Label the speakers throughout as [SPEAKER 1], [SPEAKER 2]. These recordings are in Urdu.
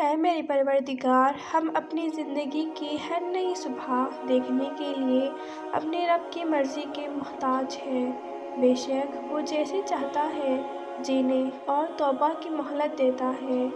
[SPEAKER 1] اے میرے پروردگار، ہم اپنی زندگی کی ہر نئی صبح دیکھنے کے لیے اپنے رب کی مرضی کے محتاج ہیں۔ بے شک وہ جیسے چاہتا ہے جینے اور توبہ کی مہلت دیتا ہے۔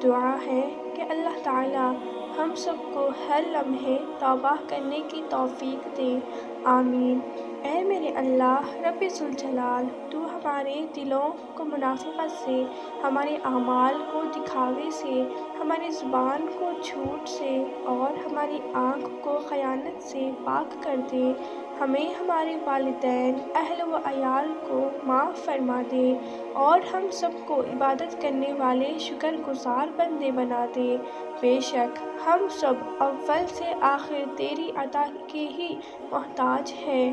[SPEAKER 1] دعا ہے کہ اللہ تعالی ہم سب کو ہر لمحے توبہ کرنے کی توفیق دے، آمین۔ اے میرے اللہ رب ذوالجلال، تو ہمارے دلوں کو منافقت سے، ہمارے اعمال کو دکھاوے سے، ہماری زبان کو جھوٹ سے اور ہماری آنکھ کو خیانت سے پاک کر دے۔ ہمیں، ہمارے والدین، اہل و عیال کو معاف فرما دے اور ہم سب کو عبادت کرنے والے شکر گزار بندے بنا دے۔ بے شک ہم سب اول سے آخر تیری عطا کے ہی محتاج ہیں۔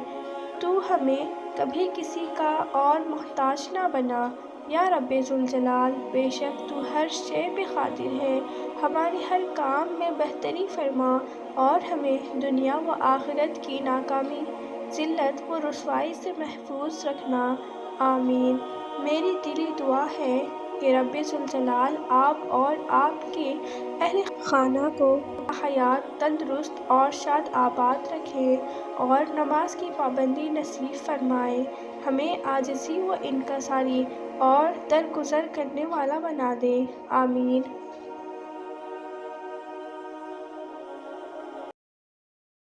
[SPEAKER 1] تو ہمیں کبھی کسی کا اور محتاج نہ بنا، یا رب ذوالجلال۔ بے شک تو ہر شے پہ قادر ہے، ہمارے ہر کام میں بہتری فرما اور ہمیں دنیا و آخرت کی ناکامی، ذلت و رسوائی سے محفوظ رکھنا، آمین۔ میری دلی دعا ہے کہ رب ذوالجلال آپ اور آپ کے اہل خانہ کو حیات تندرست اور شاد آباد رکھے اور نماز کی پابندی نصیب فرمائے، ہمیں عاجزی و انکساری اور درگزر کرنے والا بنا دے، آمین۔